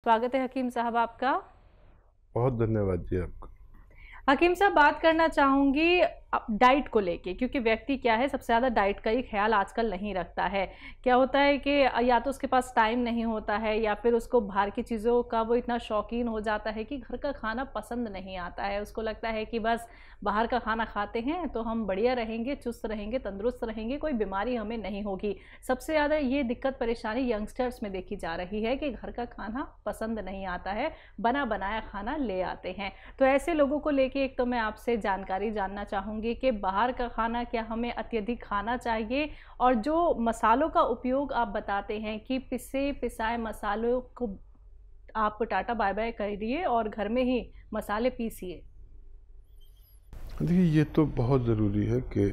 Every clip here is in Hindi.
स्वागत है हकीम साहब आपका। बहुत धन्यवाद जी आपका। हकीम साहब, बात करना चाहूँगी डाइट को लेके, क्योंकि व्यक्ति क्या है सबसे ज़्यादा डाइट का ही ख्याल आजकल नहीं रखता है। क्या होता है कि या तो उसके पास टाइम नहीं होता है या फिर उसको बाहर की चीज़ों का वो इतना शौकीन हो जाता है कि घर का खाना पसंद नहीं आता है। उसको लगता है कि बस बाहर का खाना खाते हैं तो हम बढ़िया रहेंगे, चुस्त रहेंगे, तंदुरुस्त रहेंगे, कोई बीमारी हमें नहीं होगी। सबसे ज़्यादा ये दिक्कत परेशानी यंगस्टर्स में देखी जा रही है कि घर का खाना पसंद नहीं आता है, बना बनाया खाना ले आते हैं। तो ऐसे लोगों को लेके एक तो मैं आपसे जानकारी जानना चाहूँगी कि बाहर का खाना क्या हमें अत्यधिक खाना चाहिए, और जो मसालों का उपयोग आप बताते हैं कि पिसे पिसाए मसालों को आप टाटा बाय बाय करिए और घर में ही मसाले पीसिए। देखिए, ये तो बहुत ज़रूरी है कि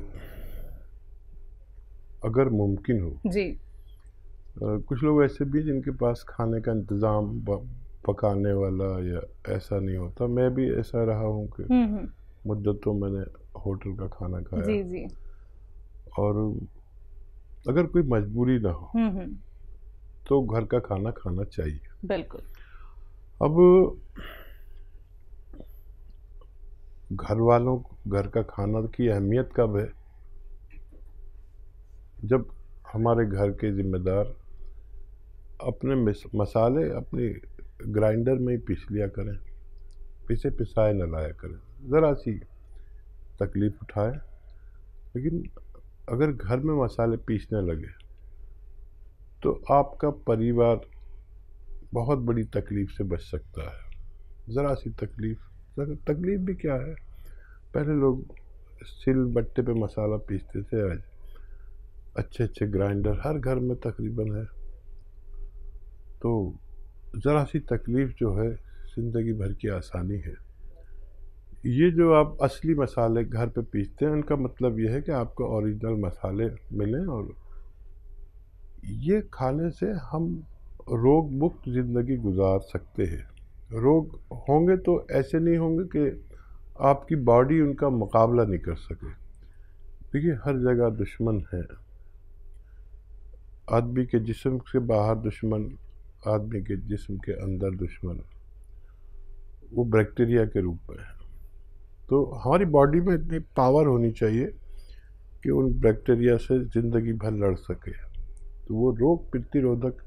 अगर मुमकिन हो, जी। कुछ लोग ऐसे भी जिनके पास खाने का इंतज़ाम पकाने वाला या ऐसा नहीं होता। मैं भी ऐसा रहा हूँ कि मुद्दतों मैंने होटल का खाना खाया। जी जी। और अगर कोई मजबूरी ना हो तो घर का खाना खाना चाहिए। बिल्कुल। अब घर वालों को घर का खाना की अहमियत कब है? जब हमारे घर के जिम्मेदार अपने मसाले अपनी ग्राइंडर में ही पीस लिया करें, पिसे पिसाए न लाया करें। ज़रा सी तकलीफ़ उठाए, लेकिन अगर घर में मसाले पीसने लगे तो आपका परिवार बहुत बड़ी तकलीफ़ से बच सकता है। ज़रा सी तकलीफ़ भी क्या है, पहले लोग सिल बट्टे पे मसाला पीसते थे, आज अच्छे अच्छे ग्राइंडर हर घर में तकरीबन है। तो ज़रा सी तकलीफ़ जो है ज़िंदगी भर की आसानी है। ये जो आप असली मसाले घर पे पीसते हैं, उनका मतलब ये है कि आपको ओरिजिनल मसाले मिलें, और ये खाने से हम रोग मुक्त ज़िंदगी गुजार सकते हैं। रोग होंगे तो ऐसे नहीं होंगे कि आपकी बॉडी उनका मुकाबला नहीं कर सके। देखिए, हर जगह दुश्मन है। आदमी के जिस्म से बाहर दुश्मन, आदमी के जिस्म के अंदर दुश्मन, वो बैक्टीरिया के रूप में है। तो हमारी बॉडी में इतनी पावर होनी चाहिए कि उन बैक्टीरिया से ज़िंदगी भर लड़ सके। तो वो रोग प्रतिरोधक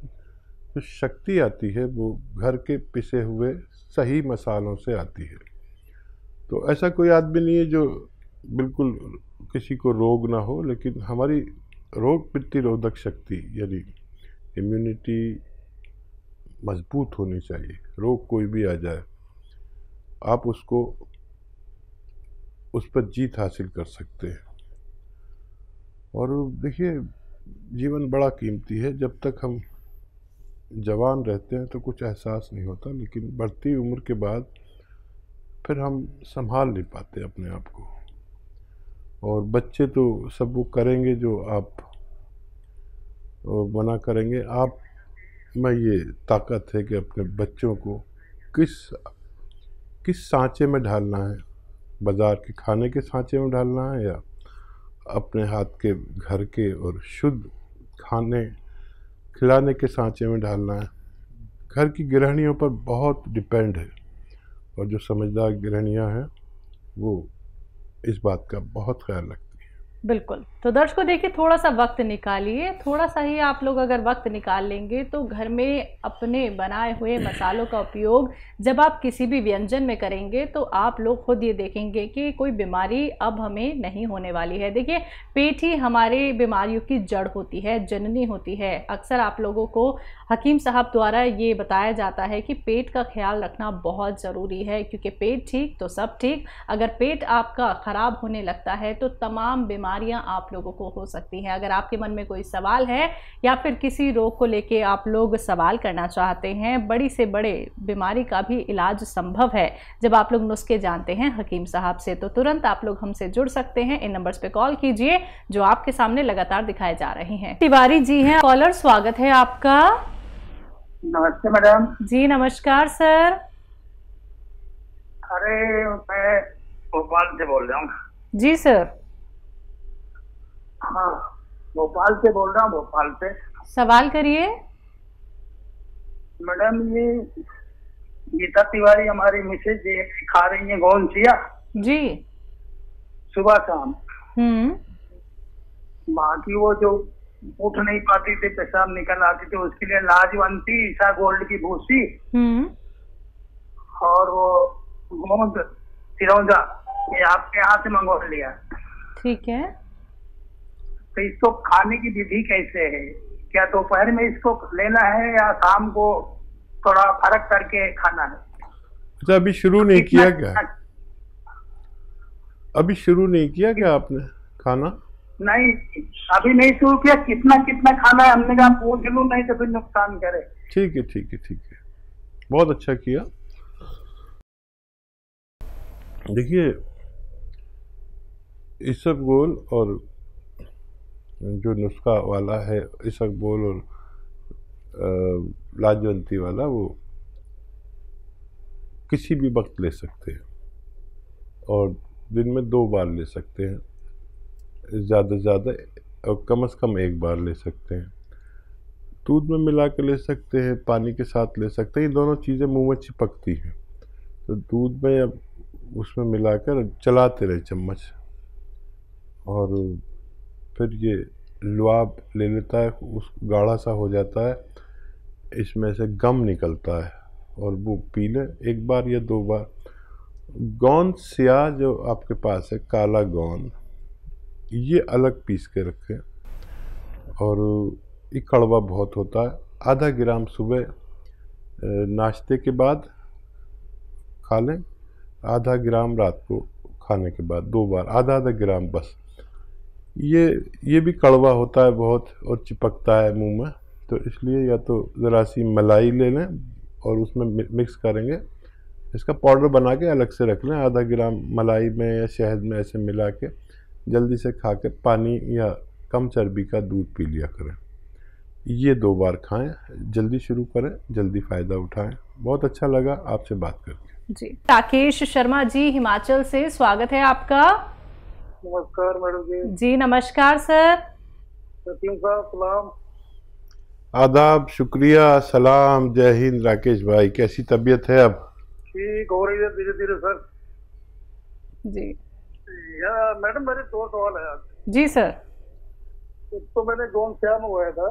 जो शक्ति आती है वो घर के पिसे हुए सही मसालों से आती है। तो ऐसा कोई आदमी नहीं है जो बिल्कुल किसी को रोग ना हो, लेकिन हमारी रोग प्रतिरोधक शक्ति यानी इम्यूनिटी मजबूत होनी चाहिए। रोग कोई भी आ जाए, आप उसको उस पर जीत हासिल कर सकते हैं। और देखिए, जीवन बड़ा कीमती है। जब तक हम जवान रहते हैं तो कुछ एहसास नहीं होता, लेकिन बढ़ती उम्र के बाद फिर हम संभाल नहीं पाते अपने आप को। और बच्चे तो सब वो करेंगे जो आप मना करेंगे। आप में ये ताकत है कि अपने बच्चों को किस किस सांचे में ढालना है, बाज़ार के खाने के सांचे में ढालना है या अपने हाथ के घर के और शुद्ध खाने खिलाने के सांचे में ढालना है। घर की गृहिणियों पर बहुत डिपेंड है, और जो समझदार गृहिणियाँ हैं वो इस बात का बहुत ख्याल रखती हैं। बिल्कुल। तो दर्शकों देखिए, थोड़ा सा वक्त निकालिए, थोड़ा सा ही आप लोग अगर वक्त निकाल लेंगे तो घर में अपने बनाए हुए मसालों का उपयोग जब आप किसी भी व्यंजन में करेंगे तो आप लोग खुद ये देखेंगे कि कोई बीमारी अब हमें नहीं होने वाली है। देखिए, पेट ही हमारे बीमारियों की जड़ होती है, जननी होती है। अक्सर आप लोगों को हकीम साहब द्वारा ये बताया जाता है कि पेट का ख्याल रखना बहुत ज़रूरी है, क्योंकि पेट ठीक तो सब ठीक। अगर पेट आपका ख़राब होने लगता है तो तमाम बीमारियां आप लोगों को हो सकती हैं। अगर आपके मन में कोई सवाल है या फिर किसी रोग को लेके आप लोग सवाल करना चाहते हैं, बड़ी से बड़े बीमारी का भी इलाज संभव है जब आप लोग नुस्खे जानते हैं हकीम साहब से, तो तुरंत आप लोग हमसे जुड़ सकते हैं। इन नंबर्स पे कॉल कीजिए जो आपके सामने लगातार दिखाए जा रहे हैं। तिवारी जी हैं कॉलर, स्वागत है आपका। नमस्ते मैडम। जी नमस्कार सर। अरे मैं भोपाल से बोल रहा हूँ। जी सर। हाँ, भोपाल से बोल रहा हूँ, भोपाल से। सवाल करिए। मैडम ये गीता तिवारी हमारी मिसेज ये खा रही है गोंचिया जी। सुबह शाम। हम्म। बाकी वो जो उठ नहीं पाती थी, पेशाब निकल आती थी, उसके लिए लाजवंती ईसा गोल्ड की भूसी हम्म। और वो गोंद चिरौंजा ये आपके यहाँ से मंगवा लिया। ठीक है। तो इसको खाने की विधि कैसे है? क्या दोपहर में इसको लेना है या शाम को थोड़ा फर्क करके खाना है? अच्छा, अभी शुरू नहीं किया क्या? कितना- अभी शुरू नहीं किया क्या आपने खाना? नहीं, अभी नहीं शुरू किया। कितना कितना खाना है? हमने कहा पूछ लूं, नहीं तो फिर नुकसान करे। ठीक है, ठीक है, ठीक है, बहुत अच्छा किया। देखिए, इसबगोल और जो नुस्खा वाला है, इसबगोल और लाजवंती वाला, वो किसी भी वक्त ले सकते हैं और दिन में 2 बार ले सकते हैं, ज़्यादा से ज़्यादा, और कम से कम 1 बार ले सकते हैं। दूध में मिला के ले सकते हैं, पानी के साथ ले सकते हैं। ये दोनों चीज़ें मुंह में चिपकती हैं, तो दूध में अब उसमें मिलाकर चलाते रहे चम्मच, और फिर ये लुआब ले लेता है, उस गाढ़ा सा हो जाता है, इसमें से गम निकलता है, और वो पी ले 1 बार या 2 बार। गोंद स्याह जो आपके पास है, काला गोंद, ये अलग पीस के रखें, और ये कड़वा बहुत होता है। आधा ग्राम सुबह नाश्ते के बाद खा लें, आधा ग्राम रात को खाने के बाद, 2 बार आधा आधा ग्राम बस। ये भी कड़वा होता है बहुत और चिपकता है मुंह में, तो इसलिए या तो ज़रा सी मलाई ले लें और उसमें मिक्स करेंगे, इसका पाउडर बना के अलग से रख लें, आधा ग्राम मलाई में या शहद में ऐसे मिला के जल्दी से खा के पानी या कम चर्बी का दूध पी लिया करें। ये 2 बार खाएं, जल्दी शुरू करें, जल्दी फ़ायदा उठाएं। बहुत अच्छा लगा आपसे बात करके जी। राकेश शर्मा जी हिमाचल से, स्वागत है आपका। नमस्कार मैडम जी। जी नमस्कार सर। सतीम साहब सलाम। आदाब, शुक्रिया, सलाम, जय हिंद। राकेश भाई, कैसी तबीयत है अब? ठीक हो रही है धीरे धीरे सर। जी। या मैडम मेरे 2 सवाल है आज। जी सर। तो मैंने गोंद स्याह मंगवाया था,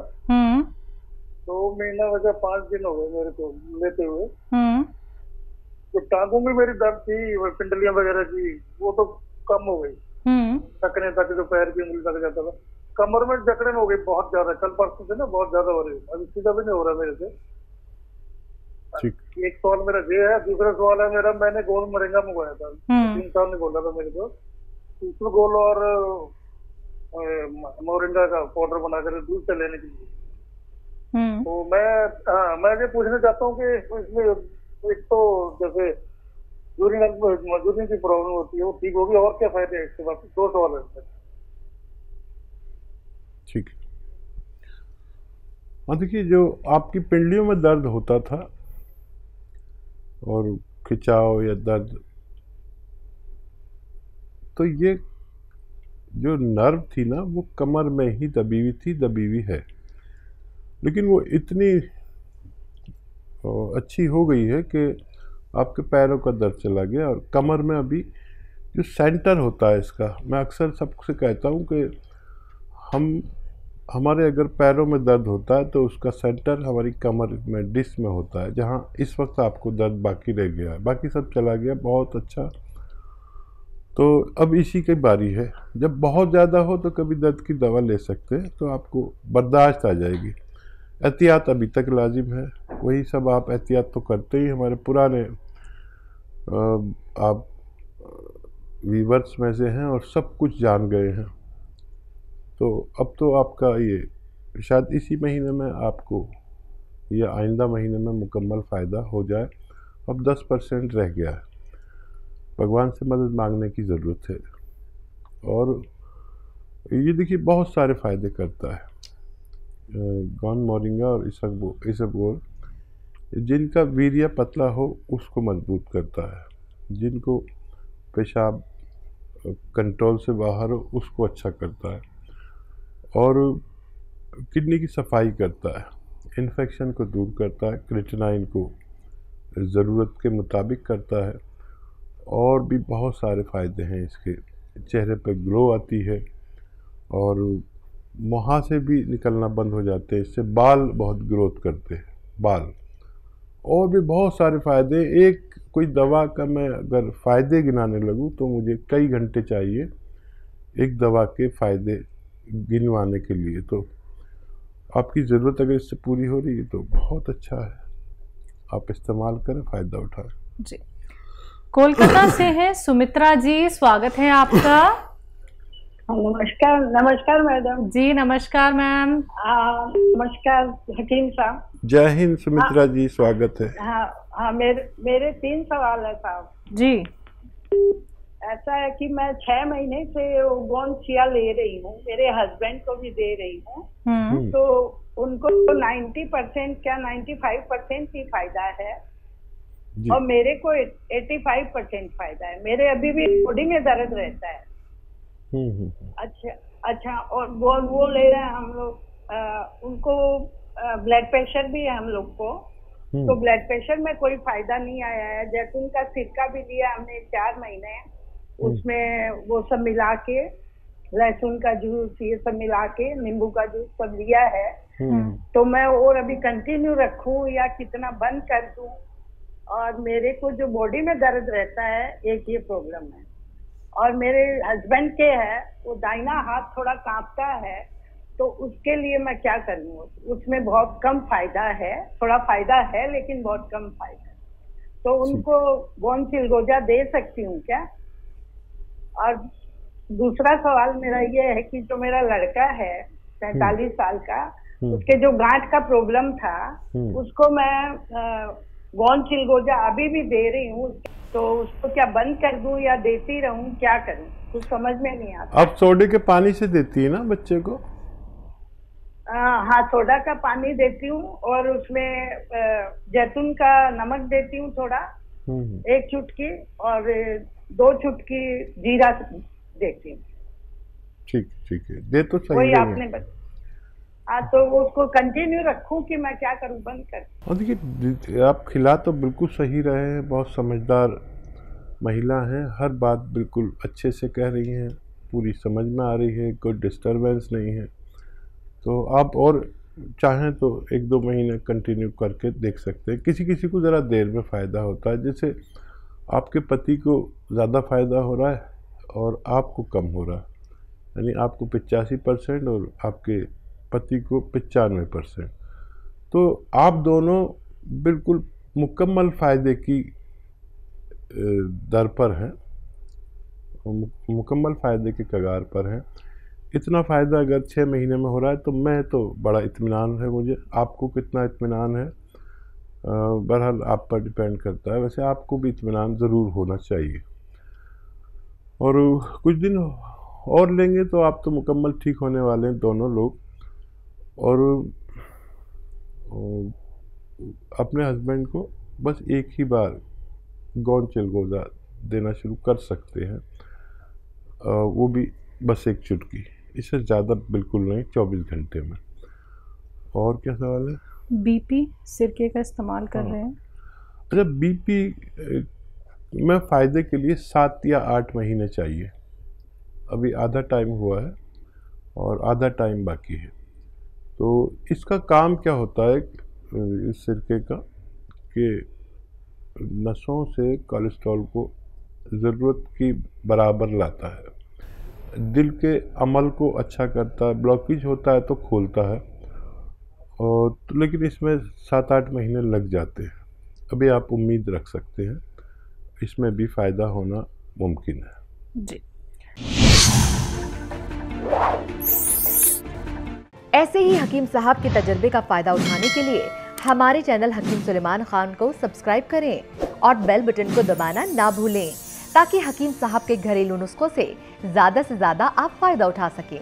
2 महीना वजह 5 दिन हो गए मेरे को लेते हुए। जो टांगों में मेरी दर्द थी, वो पिंडलियां वगैरह की, वो तो कम हो गई, थकने तक, जो पैर की उंगली तक जाता था। कमर में जकड़न हो गई बहुत ज्यादा, कल परसों से ना बहुत ज्यादा हो रही है, अभी सीधा भी नहीं हो रहा मेरे से। ठीक। एक सवाल मेरा ये है। दूसरा सवाल है मेरा, मैंने गोल मोरिंगा मंगवाया था, 3 साल ने बोला था मेरे को, इसबगोल और मोरिंगा का पाउडर बनाकर दूध से लेने के लिए। तो मैं ये पूछना चाहता हूँ कि इसमें एक तो जैसे यूरिन की प्रॉब्लम होती है, वो ठीक होगी, और क्या फायदे हैं इसके? बाद 2 सवाल है। ठीक है। हाँ, देखिए, जो आपकी पिंडलियों में दर्द होता था और खिंचाव या दर्द, तो ये जो नर्व थी ना, वो कमर में ही दबी हुई है, लेकिन वो इतनी अच्छी हो गई है कि आपके पैरों का दर्द चला गया, और कमर में अभी जो सेंटर होता है इसका, मैं अक्सर सबसे कहता हूँ कि हमारे अगर पैरों में दर्द होता है तो उसका सेंटर हमारी कमर में, डिस्क में होता है, जहाँ इस वक्त आपको दर्द बाकी रह गया है, बाकी सब चला गया। बहुत अच्छा। तो अब इसी की बारी है। जब बहुत ज़्यादा हो तो कभी दर्द की दवा ले सकते हैं, तो आपको बर्दाश्त आ जाएगी। एहतियात अभी तक लाजिम है, वही सब आप एहतियात तो करते ही। हमारे पुराने आप वीवर्स में से हैं और सब कुछ जान गए हैं, तो अब तो आपका ये शायद इसी महीने में आपको या आइंदा महीने में मुकम्मल फ़ायदा हो जाए। अब 10% रह गया है, भगवान से मदद मांगने की ज़रूरत है। और ये देखिए बहुत सारे फ़ायदे करता है गोंद मोरिंगा और इसबगोल। जिनका वीर्य पतला हो उसको मजबूत करता है, जिनको पेशाब कंट्रोल से बाहर हो उसको अच्छा करता है, और किडनी की सफाई करता है। इन्फेक्शन को दूर करता है, क्रिएटिनाइन को ज़रूरत के मुताबिक करता है, और भी बहुत सारे फ़ायदे हैं इसके। चेहरे पे ग्लो आती है और मुहासे भी निकलना बंद हो जाते हैं, इससे बाल बहुत ग्रोथ करते हैं बाल, और भी बहुत सारे फ़ायदे। एक कोई दवा का मैं अगर फ़ायदे गिनाने लगूँ तो मुझे कई घंटे चाहिए एक दवा के फ़ायदे गिनवाने के लिए। तो आपकी ज़रूरत अगर इससे पूरी हो रही है तो बहुत अच्छा है, आप इस्तेमाल करें, फ़ायदा उठाएं। जी, कोलकाता से हैं सुमित्रा जी, स्वागत है आपका। नमस्कार। नमस्कार मैडम जी। नमस्कार मैम। नमस्कार हकीम साहब। जय हिंद सुमित्रा जी, स्वागत है। हाँ, मेरे 3 सवाल है साहब जी। ऐसा है कि मैं 6 महीने से गोनसिया ले रही हूँ, मेरे हस्बैंड को भी दे रही हूँ, तो उनको 90% क्या 95% ही फायदा है और मेरे को 85% फायदा है। मेरे अभी भी बॉडी में दर्द रहता है। अच्छा, और वो ले रहे हैं हम लोग, उनको ब्लड प्रेशर भी है हम लोग को, तो ब्लड प्रेशर में कोई फायदा नहीं आया है। जैतून का सिरका भी लिया हमने 4 महीने, उसमें वो सब मिला के, लहसुन का जूस ये सब मिला के, नींबू का जूस सब लिया है। तो मैं और अभी कंटिन्यू रखूं या कितना बंद कर दूं? और मेरे को जो बॉडी में दर्द रहता है, एक ये प्रॉब्लम है। और मेरे हस्बैंड के है, वो दाहिना हाथ थोड़ा कांपता है, तो उसके लिए मैं क्या करूं? उसमें बहुत कम फायदा है, थोड़ा फायदा है लेकिन बहुत कम फायदा है, तो उनको बोन चिलगोजा दे सकती हूँ क्या? और दूसरा सवाल मेरा ये है कि जो मेरा लड़का है 45 साल का, उसके जो गांठ का प्रॉब्लम था, उसको मैं बोन चिलगोजा अभी भी दे रही हूँ, तो उसको क्या बंद कर दूं या देती रहूं, क्या करूं? कुछ समझ में नहीं आता। आप सोडे के पानी से देती है ना बच्चे को? हाँ, सोडा का पानी देती हूँ और उसमें जैतून का नमक देती हूँ थोड़ा, 1 चुटकी, और 2 चुटकी जीरा देती हूँ। ठीक है, दे तो सही वही आपने तो उसको कंटिन्यू रखूं कि मैं क्या करूं, बंद कर? और देखिए, आप खिला तो बिल्कुल सही रहे हैं, बहुत समझदार महिला हैं, हर बात बिल्कुल अच्छे से कह रही हैं, पूरी समझ में आ रही है, कोई डिस्टरबेंस नहीं है। तो आप और चाहें तो 1-2 महीने कंटिन्यू करके देख सकते हैं। किसी किसी को ज़रा देर में फ़ायदा होता है, जैसे आपके पति को ज़्यादा फ़ायदा हो रहा है और आपको कम हो रहा है, यानी आपको 85% और आपके पति को 95%। तो आप दोनों बिल्कुल मुकम्मल फ़ायदे की दर पर हैं, मुकम्मल फ़ायदे के कगार पर हैं। इतना फ़ायदा अगर 6 महीने में हो रहा है तो मैं तो बड़ा इत्मीनान है मुझे। आपको कितना इत्मीनान है बहरहाल आप पर डिपेंड करता है, वैसे आपको भी इत्मीनान ज़रूर होना चाहिए। और कुछ दिन और लेंगे तो आप तो मुकम्मल ठीक होने वाले हैं दोनों लोग। और अपने हस्बैंड को बस एक ही बार गोन चिलगोजा देना शुरू कर सकते हैं, वो भी बस 1 चुटकी, इससे ज़्यादा बिल्कुल नहीं, 24 घंटे में। और क्या सवाल है? बीपी सिरके का इस्तेमाल कर रहे हैं? अच्छा, बीपी में फ़ायदे के लिए 7 या 8 महीने चाहिए। अभी आधा टाइम हुआ है और आधा टाइम बाकी है। तो इसका काम क्या होता है इस सिरके का, कि नसों से कोलेस्ट्रॉल को ज़रूरत की बराबर लाता है, दिल के अमल को अच्छा करता है, ब्लॉकेज होता है तो खोलता है, और तो लेकिन इसमें 7-8 महीने लग जाते हैं। अभी आप उम्मीद रख सकते हैं, इसमें भी फ़ायदा होना मुमकिन है जी। ऐसे ही हकीम साहब के तजर्बे का फ़ायदा उठाने के लिए हमारे चैनल हकीम सुलेमान खान को सब्सक्राइब करें और बेल बटन को दबाना ना भूलें, ताकि हकीम साहब के घरेलू नुस्खों से ज़्यादा आप फ़ायदा उठा सकें।